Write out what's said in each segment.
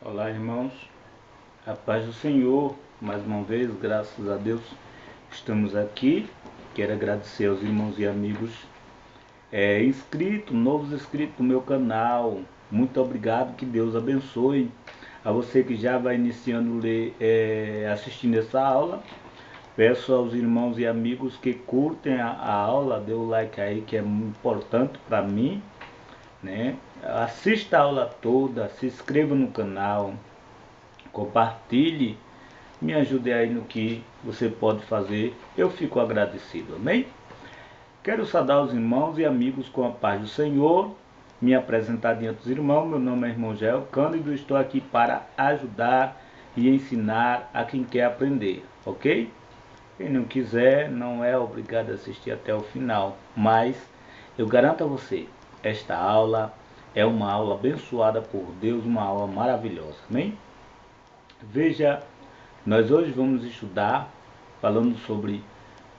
Olá, irmãos, a paz do Senhor, mais uma vez, graças a Deus, estamos aqui. Quero agradecer aos irmãos e amigos novos inscritos no meu canal. Muito obrigado, que Deus abençoe. A você que já vai iniciando assistindo essa aula, peço aos irmãos e amigos que curtem a aula, dê o like aí, que é muito importante para mim, né? Assista a aula toda, se inscreva no canal, compartilhe, me ajude aí no que você pode fazer, eu fico agradecido, amém? Quero saudar os irmãos e amigos com a paz do Senhor, me apresentar diante dos irmãos. Meu nome é irmão Jael Cândido, estou aqui para ajudar e ensinar a quem quer aprender, ok? Quem não quiser não é obrigado a assistir até o final, mas eu garanto a você, esta aula é uma aula abençoada por Deus, uma aula maravilhosa, amém? Veja, nós hoje vamos estudar falando sobre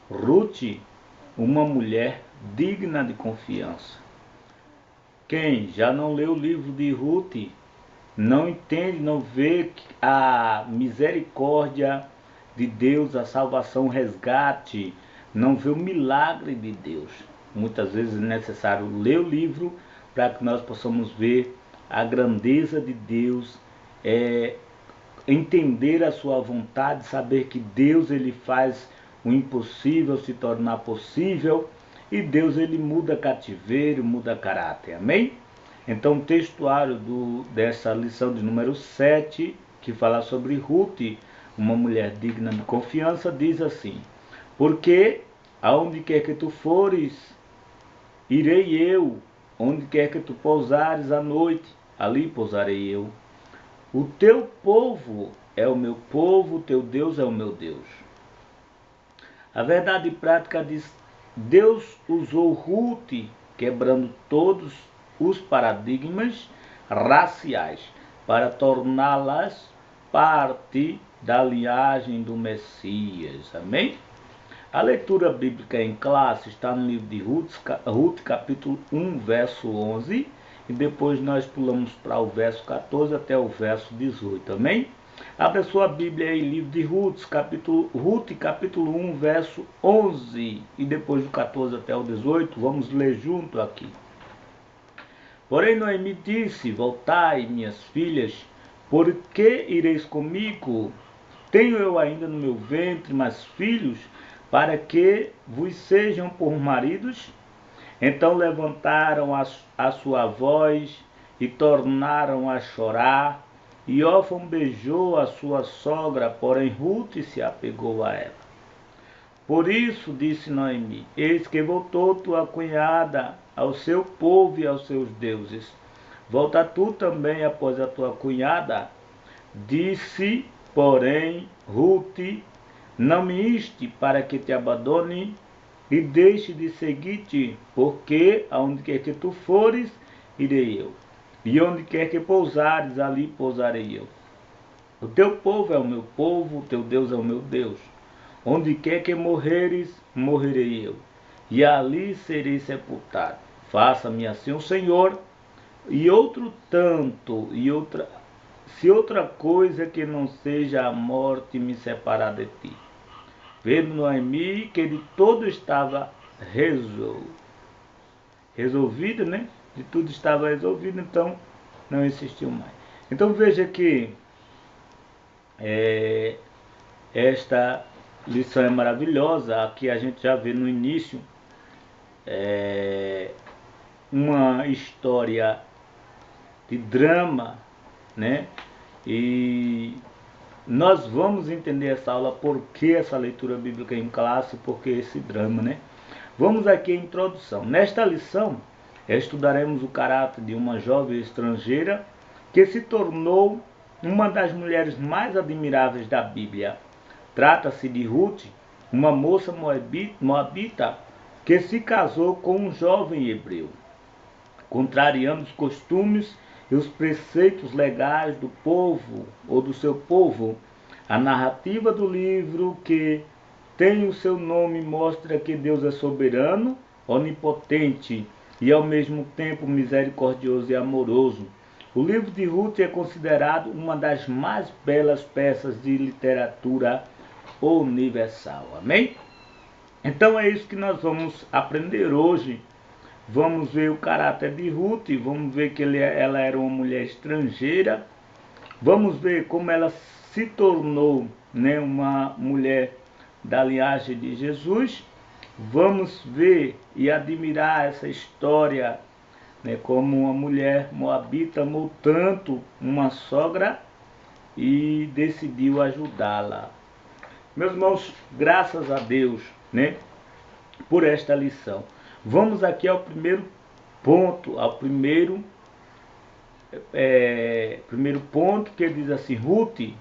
Ruth, uma mulher digna de confiança. Quem já não leu o livro de Ruth, não entende, não vê a misericórdia de Deus, a salvação, o resgate, não vê o milagre de Deus. Muitas vezes é necessário ler o livro para que nós possamos ver a grandeza de Deus, entender a sua vontade, saber que Deus ele faz o impossível se tornar possível, e Deus ele muda cativeiro, muda caráter, amém? Então o textuário dessa lição de número 7, que fala sobre Ruth, uma mulher digna de confiança, diz assim: porque aonde quer que tu fores, irei eu, onde quer que tu pousares à noite, ali pousarei eu. O teu povo é o meu povo, o teu Deus é o meu Deus. A verdade prática diz: Deus usou Ruth, quebrando todos os paradigmas raciais, para torná-las parte da linhagem do Messias. Amém? A leitura bíblica em classe está no livro de Ruth, capítulo 1, verso 11, e depois nós pulamos para o verso 14 até o verso 18, amém? Abra sua Bíblia aí, livro de Ruth, capítulo 1, verso 11, e depois do 14 até o 18, vamos ler junto aqui. Porém Noemi disse: voltai, minhas filhas, por que ireis comigo? Tenho eu ainda no meu ventre mais filhos, para que vos sejam por maridos? Então levantaram a sua voz e tornaram a chorar. E Orfão beijou a sua sogra, porém Ruth se apegou a ela. Por isso disse Noemi: eis que voltou tua cunhada ao seu povo e aos seus deuses. Volta tu também após a tua cunhada. Disse, porém, Ruth: não me inste para que te abandone e deixe de seguir-te, porque aonde quer que tu fores, irei eu, e onde quer que pousares, ali pousarei eu. O teu povo é o meu povo, o teu Deus é o meu Deus. Onde quer que morreres, morrerei eu, e ali serei sepultado. Faça-me assim o Senhor, e outro tanto, se outra coisa que não seja a morte me separar de ti. Vendo Noemi que de todo estava resolvido, né? De tudo estava resolvido, então não insistiu mais. Então veja que esta lição é maravilhosa. Aqui a gente já vê no início uma história de drama, né? E nós vamos entender essa aula, por que essa leitura bíblica em classe, por que esse drama, né? Vamos aqui à introdução. Nesta lição, estudaremos o caráter de uma jovem estrangeira que se tornou uma das mulheres mais admiráveis da Bíblia. Trata-se de Ruth, uma moça moabita que se casou com um jovem hebreu, contrariando os costumes e os preceitos legais do povo ou do seu povo. A narrativa do livro, que tem o seu nome, mostra que Deus é soberano, onipotente e ao mesmo tempo misericordioso e amoroso. O livro de Ruth é considerado uma das mais belas peças de literatura universal. Amém? Então é isso que nós vamos aprender hoje. Vamos ver o caráter de Ruth, vamos ver que ela era uma mulher estrangeira, vamos ver como ela se tornou, né, uma mulher da linhagem de Jesus. Vamos ver e admirar essa história, né, como uma mulher moabita amou tanto uma sogra e decidiu ajudá-la. Meus irmãos, graças a Deus, né, por esta lição. Vamos aqui ao primeiro ponto, ao primeiro ponto, que diz assim: Ruth,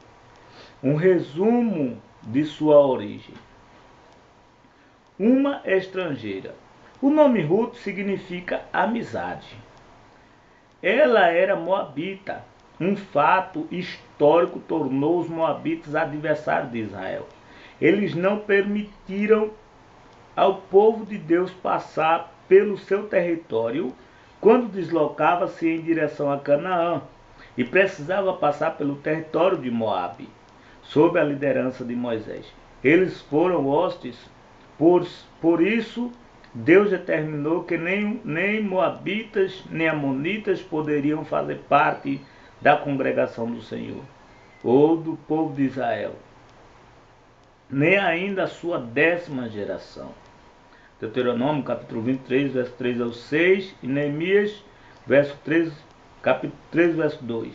um resumo de sua origem. Uma estrangeira. O nome Ruth significa amizade. Ela era moabita. Um fato histórico tornou os moabitas adversários de Israel. Eles não permitiram ao povo de Deus passar pelo seu território quando deslocava-se em direção a Canaã e precisava passar pelo território de Moabe, sob a liderança de Moisés. Eles foram hostes, por isso Deus determinou que nem moabitas nem amonitas poderiam fazer parte da congregação do Senhor, ou do povo de Israel, nem ainda a sua 10ª geração. Deuteronômio capítulo 23, verso 3 ao 6, e Neemias, capítulo 3, verso 2.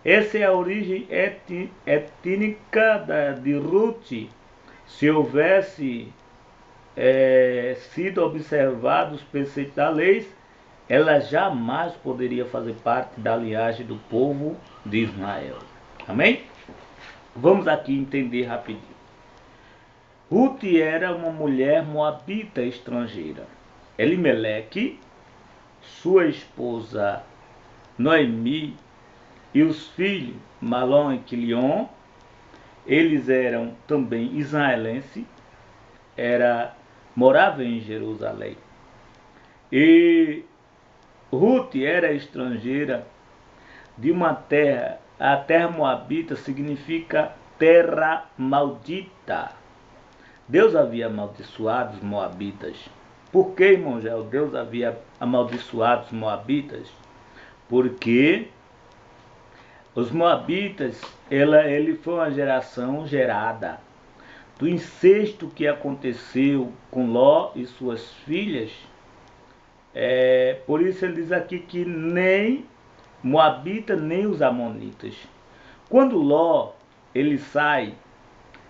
Essa é a origem étnica de Ruth. Se houvesse sido observados os preceitos da lei, ela jamais poderia fazer parte da linhagem do povo de Israel. Amém? Vamos aqui entender rapidinho. Ruth era uma mulher moabita estrangeira. Elimeleque, sua esposa Noemi e os filhos Malom e Quilion, eles eram também israelenses, morava em Jerusalém. E Ruth era estrangeira de uma terra. A terra moabita significa terra maldita. Deus havia amaldiçoado os moabitas. Por que, irmão Gel, Deus havia amaldiçoado os moabitas? Porque os moabitas, ele foi uma geração gerada do incesto que aconteceu com Ló e suas filhas. Por isso ele diz aqui que nem moabita nem os amonitas. Quando Ló ele sai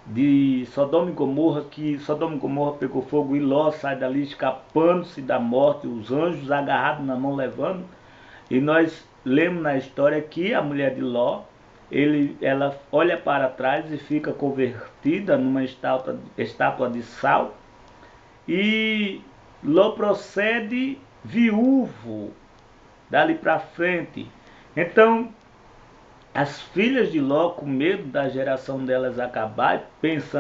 de Sodoma e Gomorra, que Sodoma e Gomorra pegou fogo e Ló sai dali escapando-se da morte, os anjos agarrados na mão levando, e nós lemos na história que a mulher de Ló, ela olha para trás e fica convertida numa estátua de sal, e Ló procede viúvo dali para frente. Então as filhas de Ló, com medo da geração delas acabar,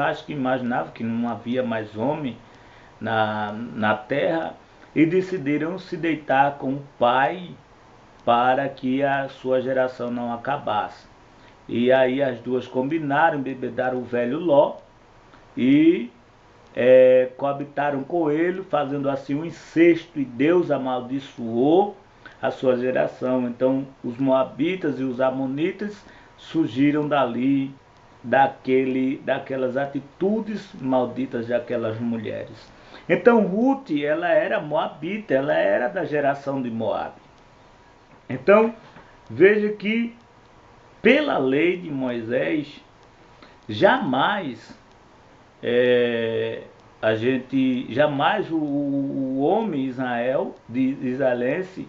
acho que imaginavam que não havia mais homem na terra, e decidiram se deitar com o pai para que a sua geração não acabasse. E aí as duas combinaram, embebedaram o velho Ló e coabitaram com ele, fazendo assim um incesto, e Deus amaldiçoou a sua geração. Então os moabitas e os amonitas surgiram dali, daquelas atitudes malditas daquelas mulheres. Então Ruth, ela era moabita, ela era da geração de Moabe. Então veja que pela lei de Moisés, jamais o homem israelense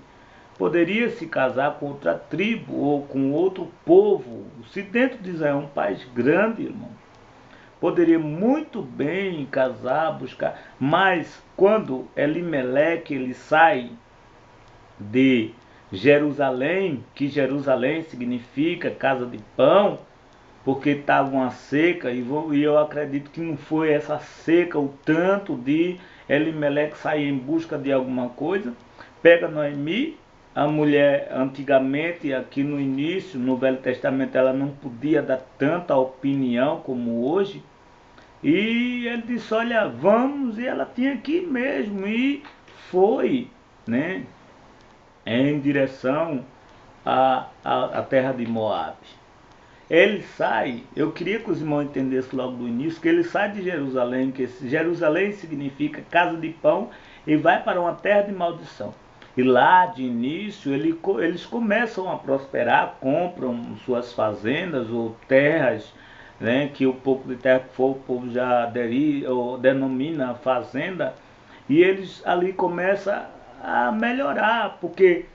poderia se casar com outra tribo ou com outro povo. Se dentro de Israel é um país grande, irmão, poderia muito bem casar, buscar. Mas quando Elimeleque ele sai de Jerusalém, que Jerusalém significa casa de pão, porque estava uma seca, e eu acredito que não foi essa seca o tanto de Elimeleque sair em busca de alguma coisa, pega Noemi a mulher antigamente, aqui no início, no Velho Testamento, ela não podia dar tanta opinião como hoje. E ele disse, olha, vamos, e ela tinha que ir mesmo, e foi, né, em direção à terra de Moabe. Ele sai, eu queria que os irmãos entendessem logo do início, que ele sai de Jerusalém, que Jerusalém significa casa de pão, e vai para uma terra de maldição. E lá de início eles começam a prosperar, compram suas fazendas ou terras, né, que o pouco de terra que for, o povo já ou denomina fazenda, e eles ali começam a melhorar, porque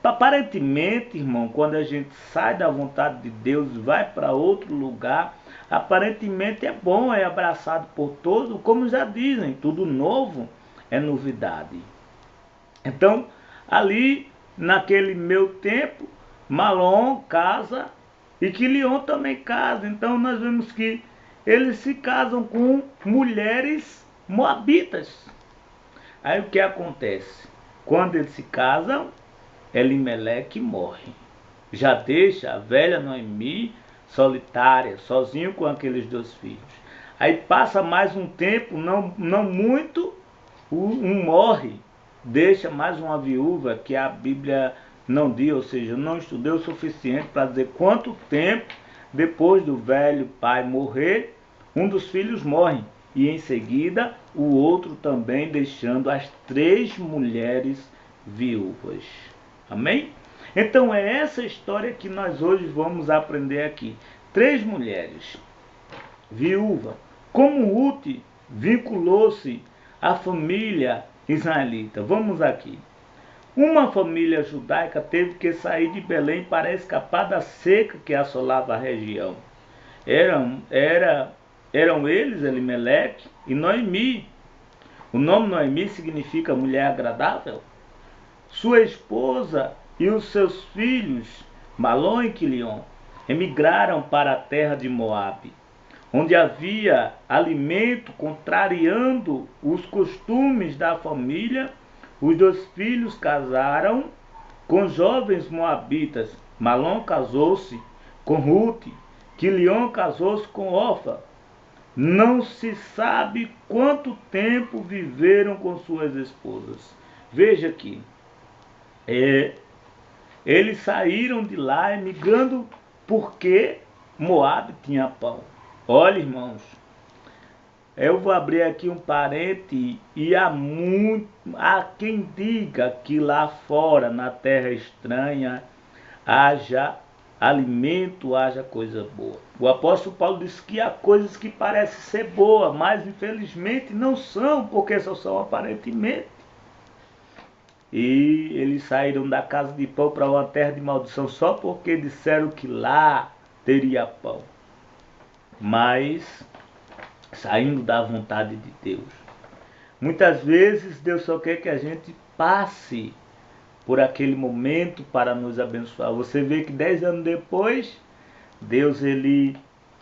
aparentemente, irmão, quando a gente sai da vontade de Deus e vai para outro lugar, aparentemente é bom, é abraçado por todos, como já dizem, tudo novo é novidade. Então, ali, naquele meu tempo, Malom casa e Quilion também casa. Então, nós vemos que eles se casam com mulheres moabitas. Aí o que acontece? Quando eles se casam, Elimeleque morre. Já deixa a velha Noemi solitária, sozinho com aqueles 2 filhos. Aí passa mais um tempo, não muito, um morre, deixa mais uma viúva que a Bíblia não diz, ou seja, não estudei o suficiente para dizer quanto tempo depois do velho pai morrer, um dos filhos morre. E em seguida o outro também, deixando as 3 mulheres viúvas. Amém? Então é essa história que nós hoje vamos aprender aqui. 3 mulheres, viúva. Como Ruth vinculou-se à família israelita? Vamos aqui. Uma família judaica teve que sair de Belém para escapar da seca que assolava a região. Eram eles, Elimeleque e Noemi. O nome Noemi significa mulher agradável. Sua esposa e os seus filhos, Malom e Quilion, emigraram para a terra de Moabe, onde havia alimento, contrariando os costumes da família. Os 2 filhos casaram com jovens moabitas. Malom casou-se com Ruth, Quilion casou-se com Orfa. Não se sabe quanto tempo viveram com suas esposas. Veja aqui, eles saíram de lá emigrando porque Moabe tinha pão. Olha, irmãos, eu vou abrir aqui um parente e há quem diga que lá fora, na terra estranha, haja alimento, haja coisa boa. O apóstolo Paulo disse que há coisas que parecem ser boas, mas infelizmente não são, porque só são aparentemente. E eles saíram da casa de pão para uma terra de maldição só porque disseram que lá teria pão. Mas saindo da vontade de Deus. Muitas vezes Deus só quer que a gente passe por aquele momento para nos abençoar. Você vê que 10 anos depois, Deus ele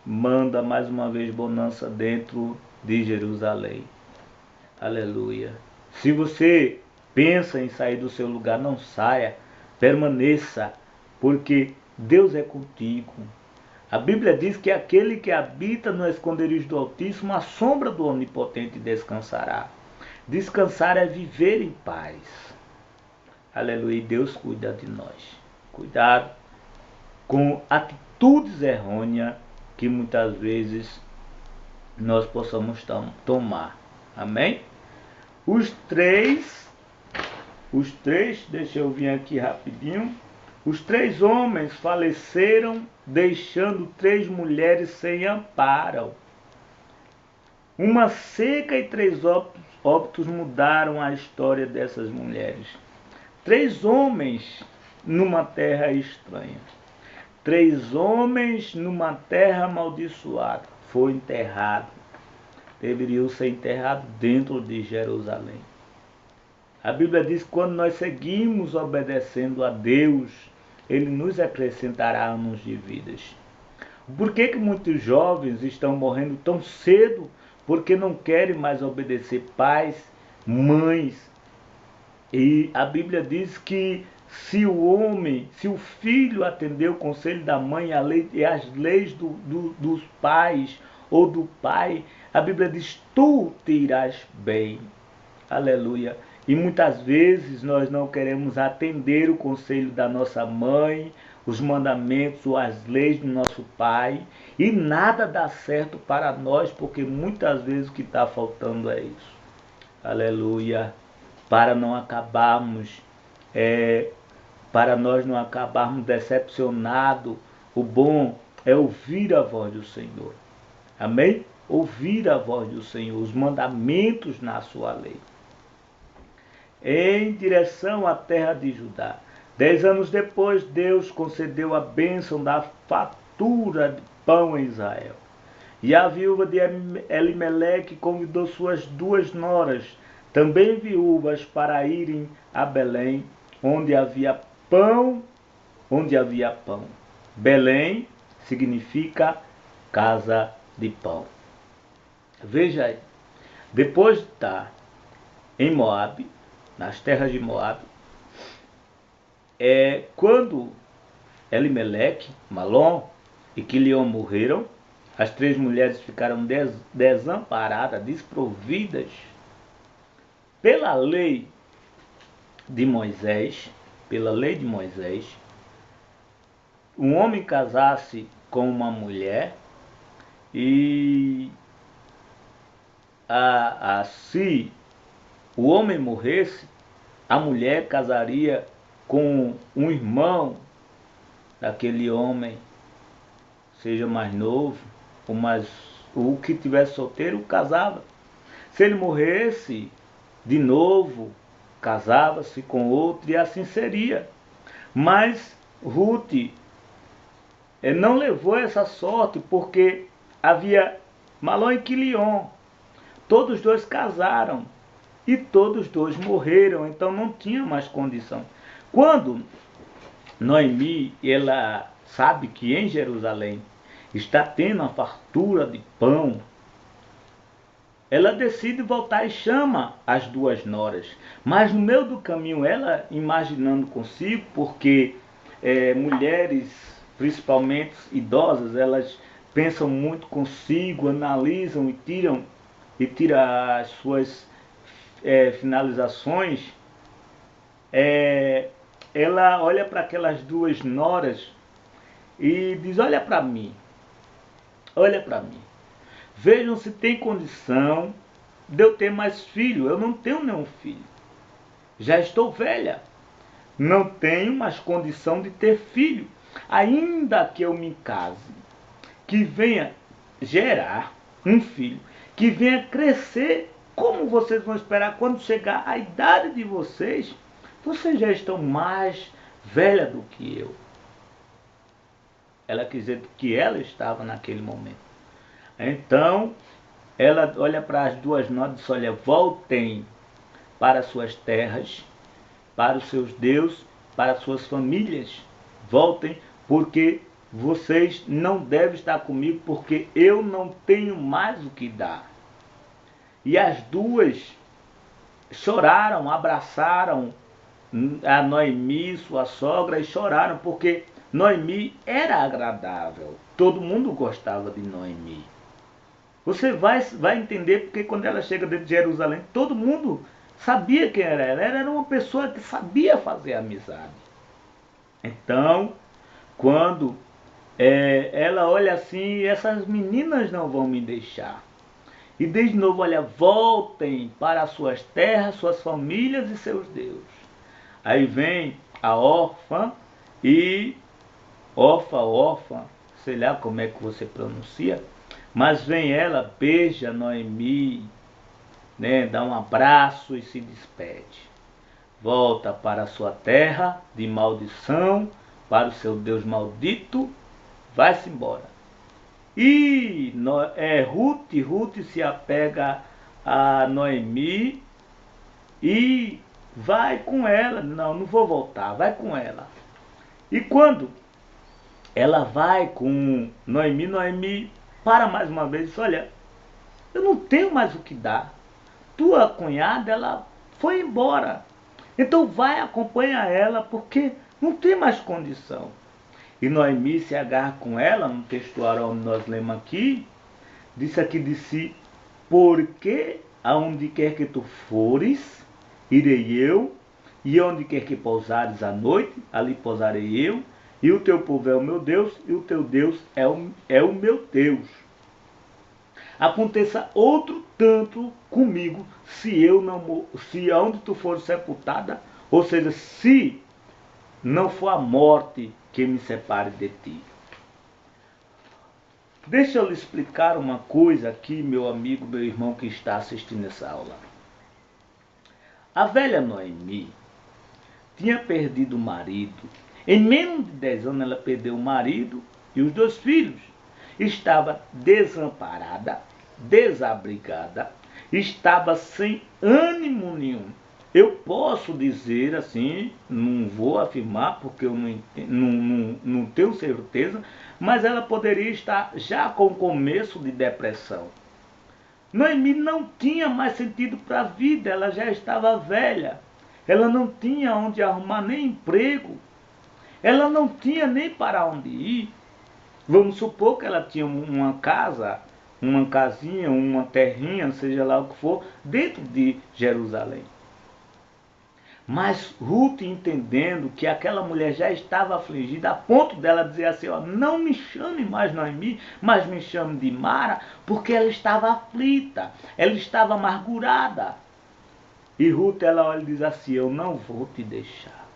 manda mais uma vez bonança dentro de Jerusalém. Aleluia. Se você pensa em sair do seu lugar, não saia, permaneça, porque Deus é contigo. A Bíblia diz que aquele que habita no esconderijo do Altíssimo, a sombra do Onipotente descansará. Descansar é viver em paz. Aleluia, Deus cuida de nós. Cuidado com atitudes errôneas que muitas vezes nós possamos tomar. Amém? Os três, deixa eu vir aqui rapidinho. Os 3 homens faleceram, deixando 3 mulheres sem amparo. Uma seca e 3 óbitos mudaram a história dessas mulheres. 3 homens numa terra estranha. 3 homens numa terra amaldiçoada. Foi enterrado. Deveriam ser enterrados dentro de Jerusalém. A Bíblia diz que quando nós seguimos obedecendo a Deus, Ele nos acrescentará anos de vidas. Por que muitos jovens estão morrendo tão cedo? Porque não querem mais obedecer pais, mães. E a Bíblia diz que se o filho atender o conselho da mãe e as leis dos pais ou do pai, a Bíblia diz: tu te irás bem. Aleluia. E muitas vezes nós não queremos atender o conselho da nossa mãe, os mandamentos ou as leis do nosso pai, e nada dá certo para nós, porque muitas vezes o que está faltando é isso. Aleluia. Para não acabarmos, para nós não acabarmos decepcionados, o bom é ouvir a voz do Senhor. Amém? Ouvir a voz do Senhor, os mandamentos na sua lei. Em direção à terra de Judá. 10 anos depois, Deus concedeu a bênção da fartura de pão em Israel. E a viúva de Elimeleque convidou suas 2 noras, também viúvas, para irem a Belém, onde havia pão. Belém significa casa de pão. Veja aí, depois de estar em Moabe, nas terras de Moabe, quando Elimeleque, Malom e Quilion morreram, as 3 mulheres ficaram desamparadas, desprovidas. Pela lei de Moisés, um homem casasse com uma mulher e se o homem morresse, a mulher casaria com um irmão daquele homem, seja mais novo, o que tivesse solteiro casava. Se ele morresse, de novo, casava-se com outro e assim seria. Mas Ruth não levou essa sorte, porque havia Malom e Quilion. Todos 2 casaram e todos 2 morreram, então não tinha mais condição. Quando Noemi, ela sabe que em Jerusalém está tendo a fartura de pão, ela decide voltar e chama as 2 noras. Mas no meio do caminho, ela imaginando consigo, porque mulheres, principalmente idosas, elas pensam muito consigo, analisam e tiram as suas finalizações. Ela olha para aquelas 2 noras e diz: olha para mim, vejam se tem condição de eu ter mais filho. Eu não tenho nenhum filho, já estou velha, não tenho mais condição de ter filho. Ainda que eu me case, que venha gerar um filho, que venha crescer, como vocês vão esperar quando chegar a idade de vocês? Vocês já estão mais velha do que eu. Ela quis dizer que ela estava naquele momento. Então, ela olha para as 2 noras e diz: olha, voltem para suas terras, para os seus deuses, para as suas famílias. Voltem, porque vocês não devem estar comigo, porque eu não tenho mais o que dar. E as 2 choraram, abraçaram a Noemi, sua sogra, e choraram, porque Noemi era agradável. Todo mundo gostava de Noemi. Você vai entender porque quando ela chega dentro de Jerusalém, todo mundo sabia quem era ela. Ela era uma pessoa que sabia fazer amizade. Então, quando ela olha assim, essas meninas não vão me deixar. E diz de novo: olha, voltem para as suas terras, suas famílias e seus deuses. Aí vem a órfã e órfã, sei lá como é que você pronuncia, mas vem ela, beija Noemi, né, dá um abraço e se despede. Volta para a sua terra de maldição, para o seu Deus maldito, vai-se embora. E Ruth se apega a Noemi e vai com ela. Não vou voltar, vai com ela. E quando ela vai com Noemi para mais uma vez e diz: olha, eu não tenho mais o que dar. Tua cunhada, ela foi embora. Então vai, acompanha ela, porque não tem mais condição. E Noemi se agarra com ela, no textuário onde nós lemos aqui, disse aqui de si, porque aonde quer que tu fores, irei eu, e onde quer que pousares à noite, ali pousarei eu, e o teu povo é o meu Deus, e o teu Deus é o meu Deus. Aconteça outro tanto comigo, se aonde tu fores sepultada, ou seja, se não for a morte que me separe de ti. Deixa eu lhe explicar uma coisa aqui, meu amigo, meu irmão que está assistindo essa aula. A velha Noemi tinha perdido o marido. Em menos de 10 anos ela perdeu o marido e os 2 filhos. Estava desamparada, desabrigada, estava sem ânimo nenhum. Eu posso dizer assim, não vou afirmar porque eu não tenho certeza, mas ela poderia estar já com o começo de depressão. Noemi não tinha mais sentido para a vida, ela já estava velha. Ela não tinha onde arrumar nem emprego. Ela não tinha nem para onde ir. Vamos supor que ela tinha uma casa, uma casinha, uma terrinha, seja lá o que for, dentro de Jerusalém. Mas Ruth, entendendo que aquela mulher já estava afligida, a ponto dela dizer assim, ó, não me chame mais Noemi, mas me chame de Mara, porque ela estava aflita, ela estava amargurada. E Ruth, ela olha e diz assim, eu não vou te deixar.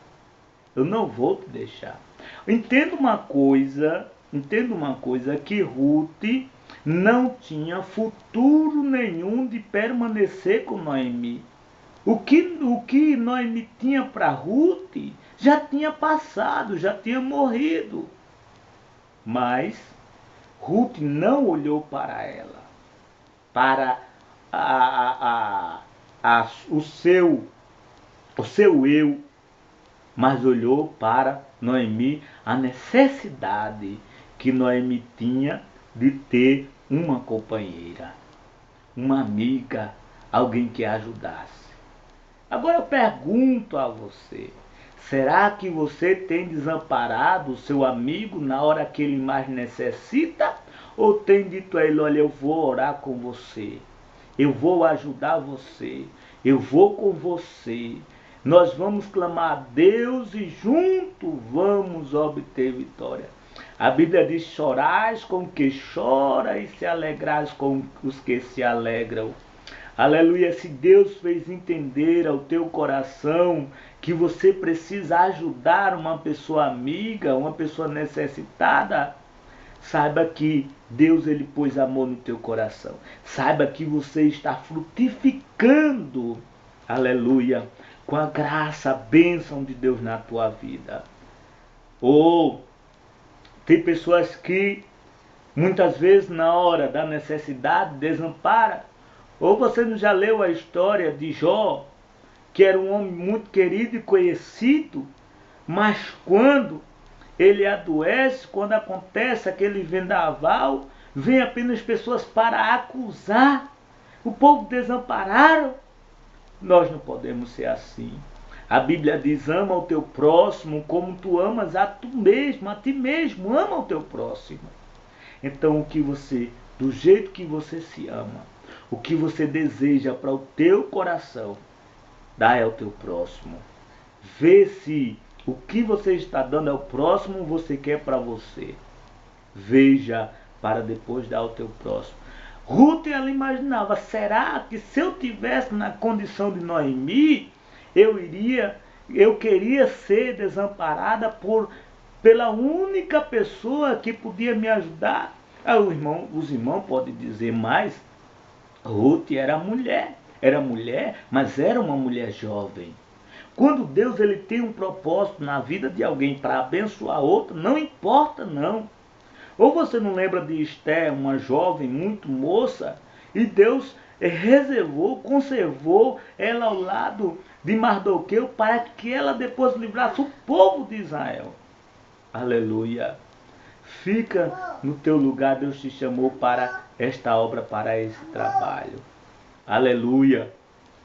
Eu não vou te deixar. Entenda uma coisa, que Ruth não tinha futuro nenhum de permanecer com Noemi. O que Noemi tinha para Ruth já tinha passado, já tinha morrido. Mas Ruth não olhou para ela, para o seu eu, mas olhou para Noemi, a necessidade que Noemi tinha de ter uma companheira, uma amiga, alguém que a ajudasse. Agora eu pergunto a você, será que você tem desamparado o seu amigo na hora que ele mais necessita? Ou tem dito a ele, olha, eu vou orar com você, eu vou ajudar você, eu vou com você, nós vamos clamar a Deus e juntos vamos obter vitória. A Bíblia diz, chorais com o que chora e se alegrais com os que se alegram. Aleluia, se Deus fez entender ao teu coração que você precisa ajudar uma pessoa amiga, uma pessoa necessitada, saiba que Deus ele pôs amor no teu coração. Saiba que você está frutificando, aleluia, com a graça, a bênção de Deus na tua vida. Ou tem pessoas que muitas vezes na hora da necessidade desampara. Ou você não já leu a história de Jó, que era um homem muito querido e conhecido, mas quando ele adoece, quando acontece aquele vendaval, vem apenas pessoas para acusar. O povo desamparado. Nós não podemos ser assim. A Bíblia diz, ama o teu próximo como tu amas a tu mesmo, a ti mesmo, ama o teu próximo. Então do jeito que você se ama, o que você deseja para o teu coração, dá ao teu próximo. Vê se o que você está dando ao próximo você quer para você. Veja para depois dar ao teu próximo. Ruth, ela imaginava, será que se eu tivesse na condição de Noemi, eu queria ser desamparada pela única pessoa que podia me ajudar? Os irmãos podem dizer mais, Ruth era mulher, mas era uma mulher jovem. Quando Deus ele tem um propósito na vida de alguém para abençoar outro, não importa não. Ou você não lembra de Esther, uma jovem muito moça, e Deus reservou, conservou ela ao lado de Mardoqueu para que ela depois livrasse o povo de Israel. Aleluia. Fica no teu lugar, Deus te chamou para esta obra, para esse trabalho. Aleluia.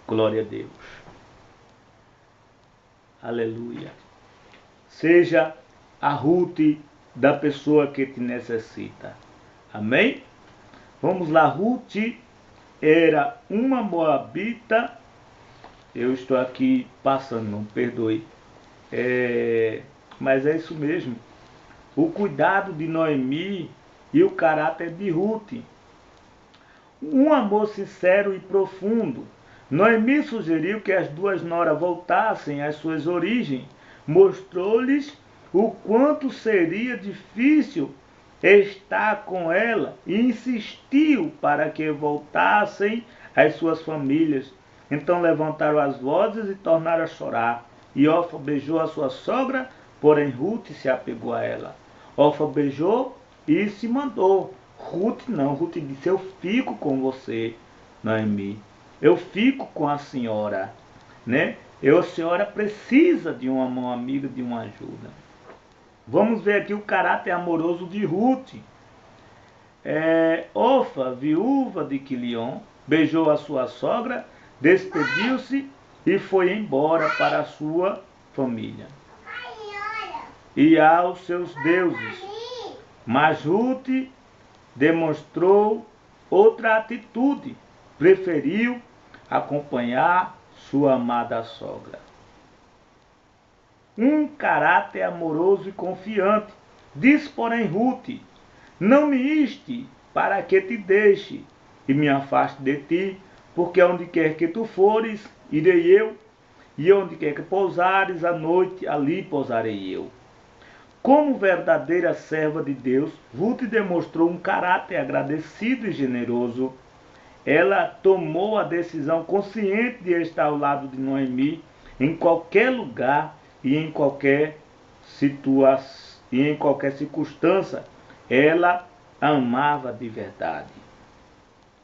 Glória a Deus. Aleluia. Seja a Ruth da pessoa que te necessita. Amém? Vamos lá, Ruth era uma moabita. Eu estou aqui passando, não perdoe. Mas é isso mesmo. O cuidado de Noemi e o caráter de Ruth. Um amor sincero e profundo. Noemi sugeriu que as duas noras voltassem às suas origens. Mostrou-lhes o quanto seria difícil estar com ela e insistiu para que voltassem às suas famílias. Então levantaram as vozes e tornaram a chorar. E Orfa beijou a sua sogra, porém Ruth se apegou a ela. Orfa beijou e se mandou. Ruth não, Ruth disse: eu fico com você, Noemi. Eu fico com a senhora, né? A senhora precisa de uma mão amiga, de uma ajuda. Vamos ver aqui o caráter amoroso de Ruth. Orfa, viúva de Quilion, beijou a sua sogra, despediu-se e foi embora para a sua família e aos seus deuses. Mas Ruth demonstrou outra atitude, preferiu acompanhar sua amada sogra. Um caráter amoroso e confiante. Diz, porém, Ruth: não me inste para que te deixe e me afaste de ti, porque onde quer que tu fores, irei eu, e onde quer que pousares à noite, ali pousarei eu. Como verdadeira serva de Deus, Ruth demonstrou um caráter agradecido e generoso. Ela tomou a decisão consciente de estar ao lado de Noemi em qualquer lugar e em qualquer situação e em qualquer circunstância. Ela amava de verdade,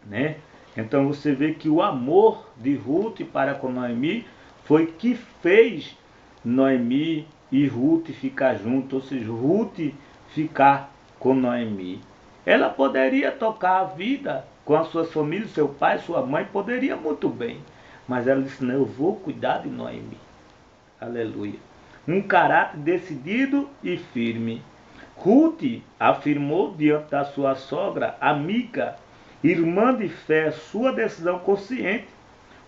né? Então você vê que o amor de Ruth para com Noemi foi que fez Noemi e Ruth ficar juntos, ou seja, Ruth ficar com Noemi. Ela poderia tocar a vida com as suas famílias, seu pai, sua mãe, poderia muito bem. Mas ela disse: não, eu vou cuidar de Noemi. Aleluia. Um caráter decidido e firme. Ruth afirmou diante da sua sogra, amiga, irmã de fé, sua decisão consciente: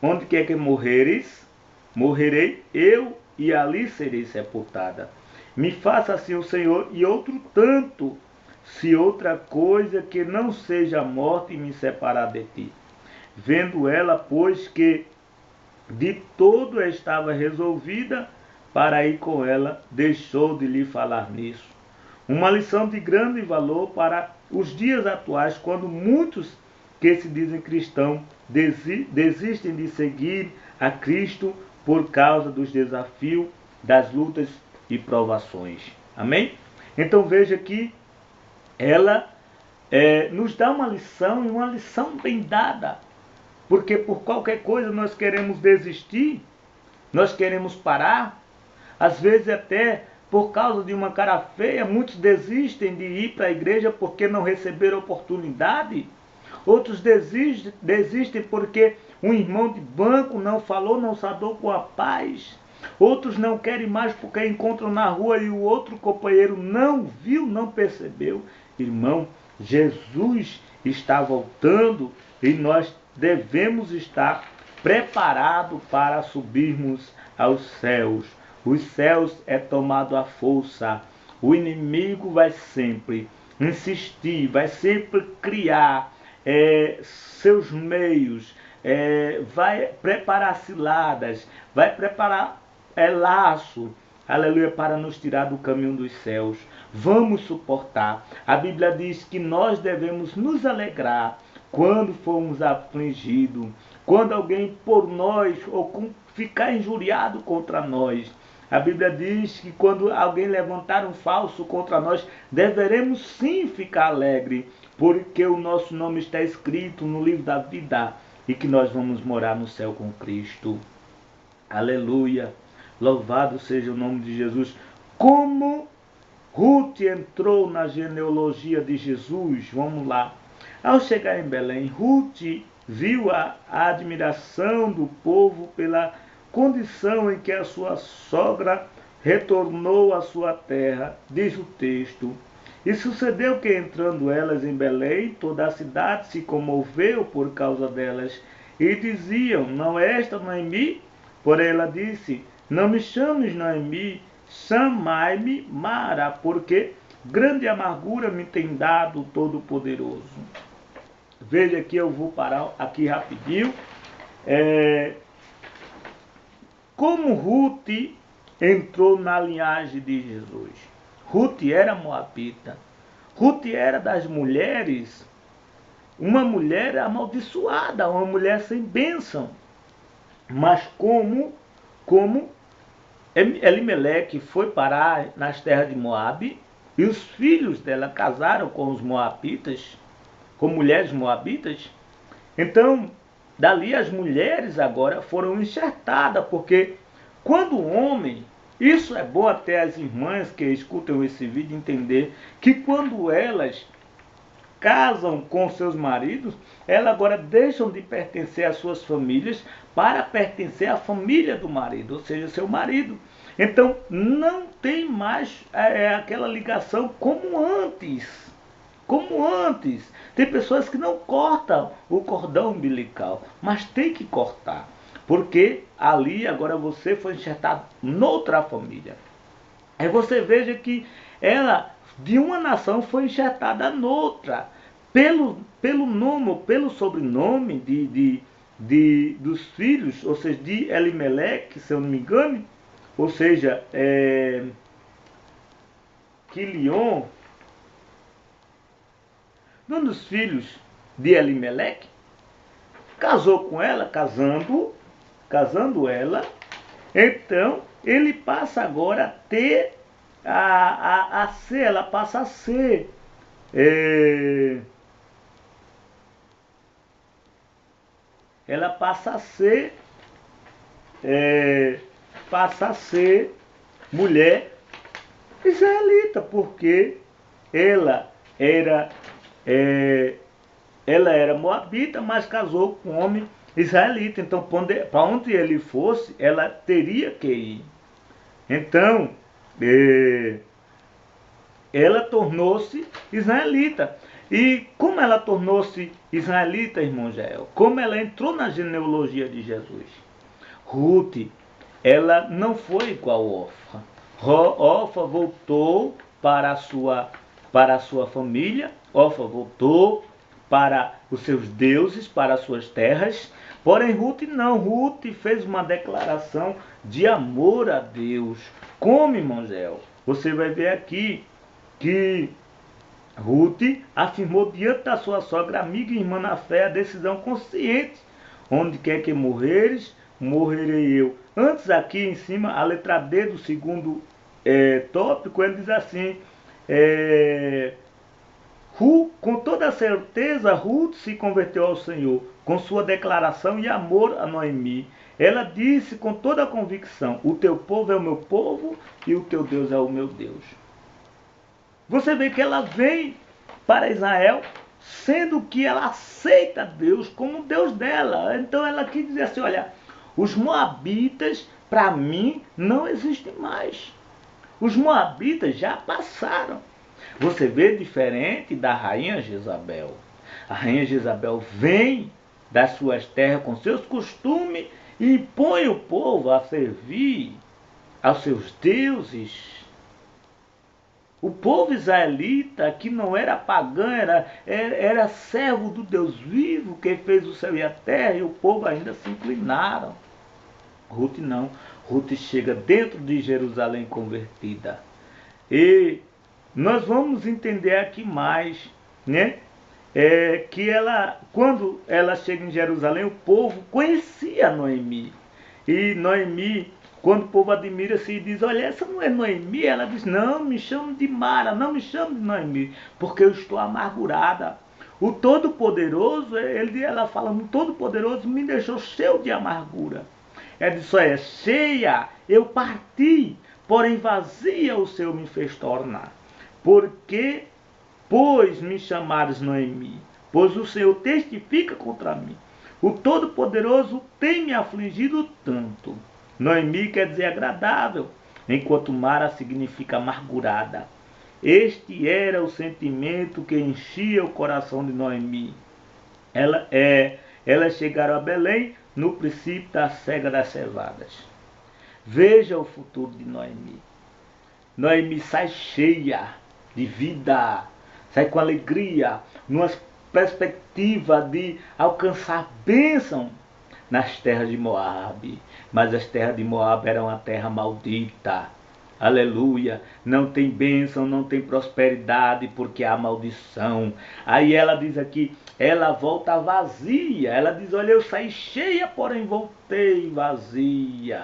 onde quer que morreres, morrerei eu e ali serei sepultada. Me faça assim o Senhor e outro tanto, se outra coisa que não seja a morte me separar de ti. Vendo ela, pois, que de todo estava resolvida para ir com ela, deixou de lhe falar nisso. Uma lição de grande valor para os dias atuais, quando muitos que se dizem cristãos desistem de seguir a Cristo por causa dos desafios, das lutas e provações. Amém? Então veja que ela nos dá uma lição, e uma lição bem dada. Porque por qualquer coisa nós queremos desistir, nós queremos parar. Às vezes até por causa de uma cara feia, muitos desistem de ir para a igreja porque não receberam oportunidade. Outros desistem porque um irmão de banco não falou, não saudou com a paz. Outros não querem mais porque encontram na rua e o outro companheiro não viu, não percebeu. Irmão, Jesus está voltando e nós devemos estar preparados para subirmos aos céus. Os céus é tomado à força. O inimigo vai sempre insistir, vai sempre criar seus meios, vai preparar ciladas, vai preparar laço, aleluia, para nos tirar do caminho dos céus. Vamos suportar. A Bíblia diz que nós devemos nos alegrar quando formos afligidos, quando alguém por nós ou ficar injuriado contra nós. A Bíblia diz que quando alguém levantar um falso contra nós, deveremos sim ficar alegre, porque o nosso nome está escrito no livro da vida e que nós vamos morar no céu com Cristo. Aleluia! Louvado seja o nome de Jesus. Como Ruth entrou na genealogia de Jesus? Vamos lá. Ao chegar em Belém, Ruth viu a admiração do povo pela condição em que a sua sogra retornou à sua terra, diz o texto. E sucedeu que, entrando elas em Belém, toda a cidade se comoveu por causa delas. E diziam: não é esta Noemi? Porém ela disse: não me chames Noemi, chamai-me Mara, porque grande amargura me tem dado o Todo-Poderoso. Veja que eu vou parar aqui rapidinho. Como Ruth entrou na linhagem de Jesus? Ruth era moabita. Ruth era das mulheres, uma mulher amaldiçoada, uma mulher sem bênção. Mas como Elimeleque foi parar nas terras de Moabe, e os filhos dela casaram com os moabitas, com mulheres moabitas, então dali as mulheres agora foram enxertadas, porque quando o homem, isso é bom até as irmãs que escutam esse vídeo entender, que quando elas casam com seus maridos, elas agora deixam de pertencer às suas famílias para pertencer à família do marido, ou seja, seu marido. Então não tem mais aquela ligação como antes. Como antes. Tem pessoas que não cortam o cordão umbilical, mas tem que cortar. Porque ali agora você foi enxertado noutra família. Aí você veja que ela de uma nação foi enxertada noutra. Pelo nome, pelo sobrenome dos filhos, ou seja, de Elimeleque, se eu não me engano, ou seja, Quilion, um dos filhos de Elimeleque, casou com ela, casando ela, então ele passa agora a ter, ela passa a ser, ela passa a ser mulher israelita, porque ela era moabita, mas casou com um homem israelita. Então, para onde ele fosse, ela teria que ir. Então, ela tornou-se israelita. E como ela tornou-se israelita, irmão Jael? Como ela entrou na genealogia de Jesus? Ruth, ela não foi igual a Orfa. Orfa voltou para a sua família, Orfa voltou para os seus deuses, para as suas terras. Porém, Ruth não. Ruth fez uma declaração de amor a Deus. Como, irmão Jael? Você vai ver aqui que Ruth afirmou diante da sua sogra, amiga e irmã na fé, a decisão consciente: onde quer que morreres, morrerei eu. Antes aqui em cima, a letra D do segundo tópico, ele diz assim, com toda certeza Ruth se converteu ao Senhor, com sua declaração e amor a Noemi. Ela disse com toda a convicção: o teu povo é o meu povo e o teu Deus é o meu Deus. Você vê que ela vem para Israel, sendo que ela aceita Deus como Deus dela. Então ela quis dizer assim: olha, os moabitas para mim não existem mais. Os moabitas já passaram. Você vê diferente da rainha Jezabel. A rainha Jezabel vem das suas terras com seus costumes e impõe o povo a servir aos seus deuses. O povo israelita, que não era pagão, era servo do Deus vivo, que fez o céu e a terra, e o povo ainda se inclinaram. Ruth não. Ruth chega dentro de Jerusalém convertida. E nós vamos entender aqui mais, né? Que quando ela chega em Jerusalém, o povo conhecia Noemi. E Noemi, quando o povo admira-se e diz: olha, essa não é Noemi? Ela diz: não, me chame de Mara, não me chame de Noemi, porque eu estou amargurada. O Todo-Poderoso, ela fala, o Todo-Poderoso me deixou cheio de amargura. Ela diz: olha, cheia, eu parti, porém vazia o Senhor me fez tornar. Porque, pois me chamares Noemi, pois o Senhor testifica contra mim. O Todo-Poderoso tem me afligido tanto. Noemi quer dizer agradável, enquanto Mara significa amargurada. Este era o sentimento que enchia o coração de Noemi. Elas chegaram a Belém no princípio da cega das cevadas. Veja o futuro de Noemi. Noemi sai cheia de vida, sai com alegria, numa perspectiva de alcançar bênção nas terras de Moabe. Mas as terras de Moabe eram uma terra maldita. Aleluia, não tem bênção, não tem prosperidade, porque há maldição. Aí ela diz aqui, ela volta vazia. Ela diz, olha, eu saí cheia, porém voltei vazia.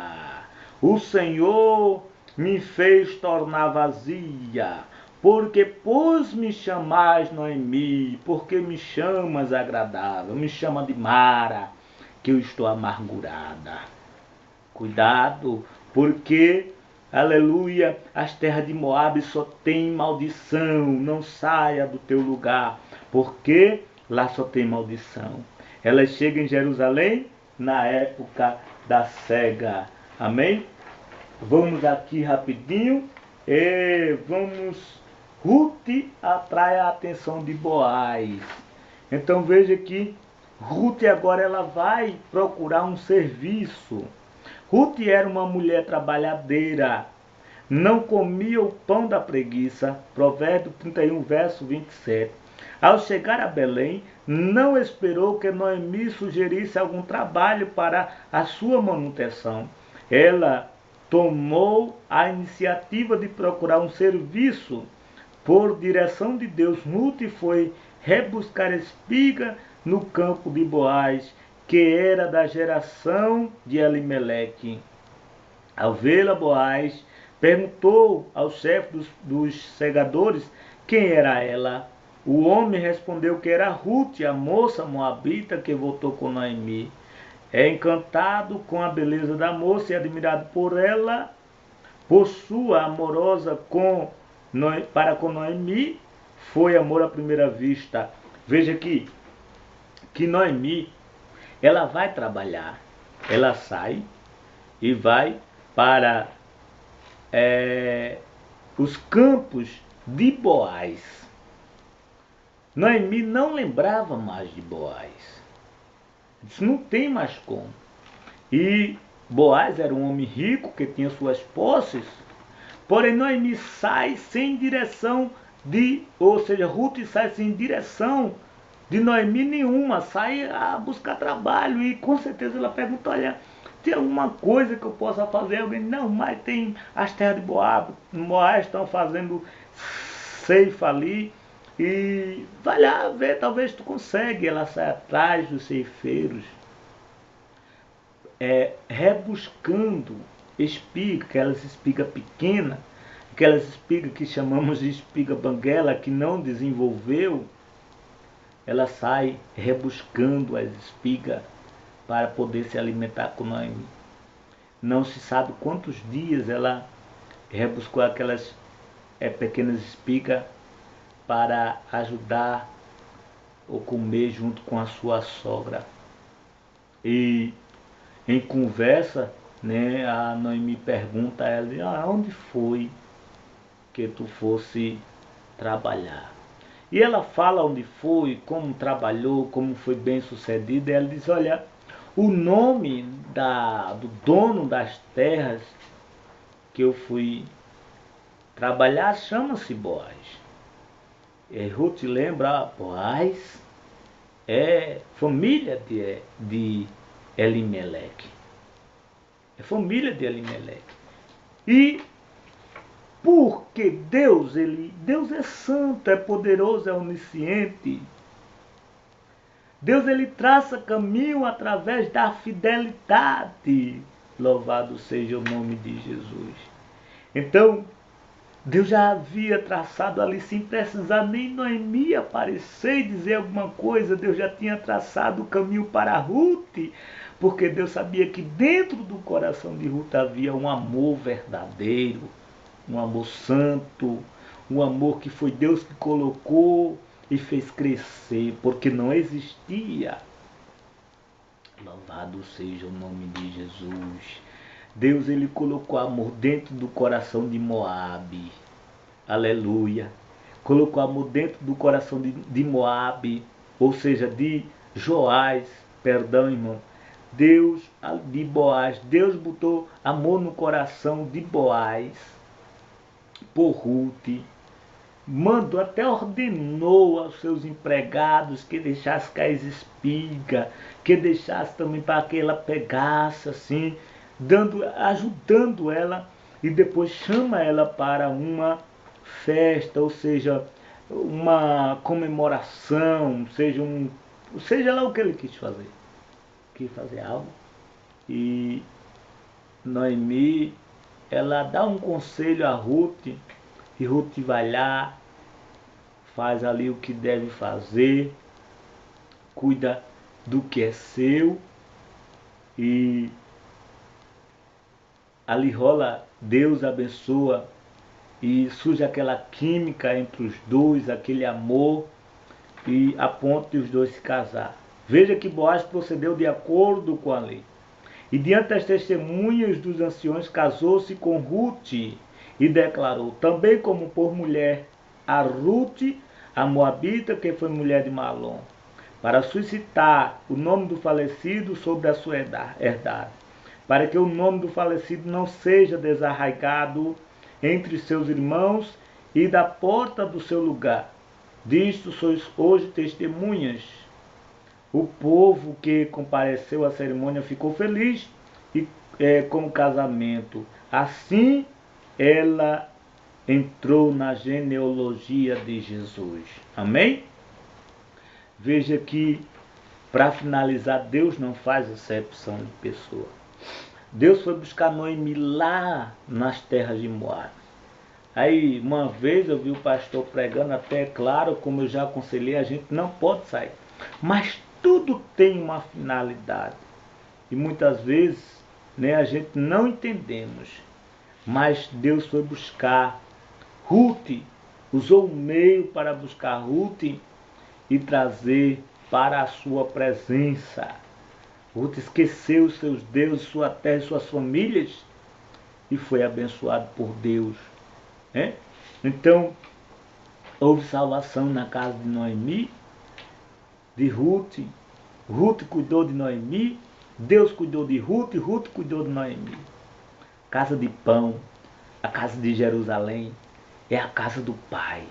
O Senhor me fez tornar vazia, porque pois me chamais Noemi, porque me chamas agradável, me chama de Mara, que eu estou amargurada. Cuidado, porque, aleluia, as terras de Moabe só tem maldição. Não saia do teu lugar, porque lá só tem maldição. Elas chegam em Jerusalém na época da cega. Amém? Vamos aqui rapidinho. Ruth atrai a atenção de Boaz. Então veja que Ruth agora ela vai procurar um serviço. Ruth era uma mulher trabalhadeira, não comia o pão da preguiça. Provérbio 31, verso 27. Ao chegar a Belém, não esperou que Noemi sugerisse algum trabalho para a sua manutenção. Ela tomou a iniciativa de procurar um serviço. Por direção de Deus, Ruth foi rebuscar espiga no campo de Boaz, que era da geração de Elimeleque. Ao vê-la, Boaz perguntou ao chefe dos segadores quem era ela. O homem respondeu que era Ruth, a moça moabita que voltou com Noemi. Encantado com a beleza da moça e admirado por ela, por sua amorosa para com Noemi, foi amor à primeira vista. Veja aqui que Noemi, ela vai trabalhar, ela sai e vai para os campos de Boaz. Noemi não lembrava mais de Boaz. Disse, não tem mais como. E Boaz era um homem rico que tinha suas posses, porém Noemi sai sem direção ou seja, Ruth sai sem direção de Noemi nenhuma, sai a buscar trabalho e com certeza ela pergunta, olha, tem alguma coisa que eu possa fazer? Alguém, não, mas tem as terras de Moab estão fazendo ceifa ali e vai lá ver, talvez tu consegue. Ela sai atrás dos ceifeiros, rebuscando espiga, aquelas espigas pequenas, aquelas espigas que chamamos de espiga banguela, que não desenvolveu. Ela sai rebuscando as espigas para poder se alimentar com Noemi. Não se sabe quantos dias ela rebuscou aquelas pequenas espigas para ajudar ou comer junto com a sua sogra. E em conversa, né, a Noemi pergunta a ela, onde foi que tu fosse trabalhar? E ela fala onde foi, como trabalhou, como foi bem sucedido. E ela diz, olha, o nome do dono das terras que eu fui trabalhar chama-se Boaz. E Ruth lembra, Boaz é família de Elimeleque. É família de Elimeleque. E porque Deus é santo, é poderoso, é onisciente. Deus ele traça caminho através da fidelidade. Louvado seja o nome de Jesus. Então, Deus já havia traçado ali, sem precisar nem Noemi aparecer e dizer alguma coisa. Deus já tinha traçado o caminho para Ruth, porque Deus sabia que dentro do coração de Ruth havia um amor verdadeiro, um amor santo, um amor que foi Deus que colocou e fez crescer, porque não existia. Louvado seja o nome de Jesus. Deus ele colocou amor dentro do coração de Moabe. Aleluia. Colocou amor dentro do coração de Moabe, ou seja, de Joás, perdão, irmão. Deus, de Boaz, Deus botou amor no coração de Boaz por Ruth. Mandou, até ordenou aos seus empregados que deixasse cair espiga, que deixasse também para que ela pegasse assim, ajudando ela, e depois chama ela para uma festa, ou seja, uma comemoração, seja lá o que ele quis fazer algo. E Noemi, ela dá um conselho a Ruth, e Ruth vai lá, faz ali o que deve fazer, cuida do que é seu, e ali rola, Deus abençoa, e surge aquela química entre os dois, aquele amor, e a ponto de os dois se casar. Veja que Boaz procedeu de acordo com a lei. E diante das testemunhas dos anciões, casou-se com Ruth e declarou, também como por mulher, a Ruth, a Moabita, que foi mulher de Malom, para suscitar o nome do falecido sobre a sua herdade, para que o nome do falecido não seja desarraigado entre seus irmãos e da porta do seu lugar. Disto sois hoje testemunhas. O povo que compareceu à cerimônia ficou feliz com o casamento. Assim, ela entrou na genealogia de Jesus. Amém? Veja que, para finalizar, Deus não faz acepção de pessoa. Deus foi buscar Noemi lá nas terras de Moab. Aí, uma vez eu vi o pastor pregando, até claro, como eu já aconselhei, a gente não pode sair. Mas tudo tem uma finalidade. E muitas vezes, a gente não entendemos. Mas Deus foi buscar Ruth, usou o meio para buscar Ruth e trazer para a sua presença. Ruth esqueceu os seus deuses, sua terra e suas famílias e foi abençoado por Deus. Então, houve salvação na casa de Noemi, de Ruth. Ruth cuidou de Noemi, Deus cuidou de Ruth, Ruth cuidou de Noemi. Casa de pão, a casa de Jerusalém, é a casa do Pai,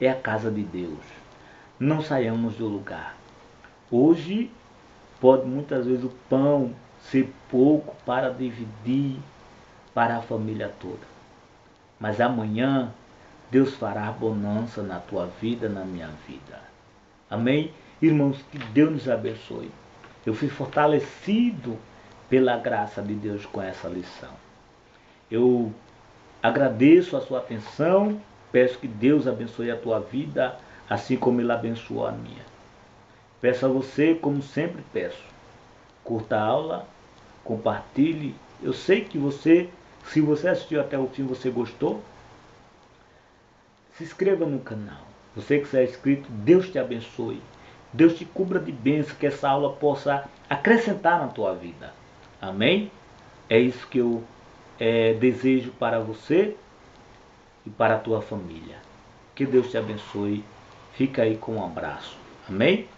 é a casa de Deus. Não saiamos do lugar. Hoje, pode muitas vezes o pão ser pouco para dividir para a família toda. Mas amanhã, Deus fará bonança na tua vida, na minha vida. Amém? Irmãos, que Deus nos abençoe. Eu fui fortalecido pela graça de Deus com essa lição. Eu agradeço a sua atenção, peço que Deus abençoe a tua vida, assim como Ele abençoou a minha. Peço a você, como sempre peço, curta a aula, compartilhe. Eu sei que se você assistiu até o fim, você gostou. Se inscreva no canal. Você que está inscrito, Deus te abençoe. Deus te cubra de bênção, que essa aula possa acrescentar na tua vida. Amém? É isso que eu desejo para você e para a tua família. Que Deus te abençoe. Fica aí com um abraço. Amém?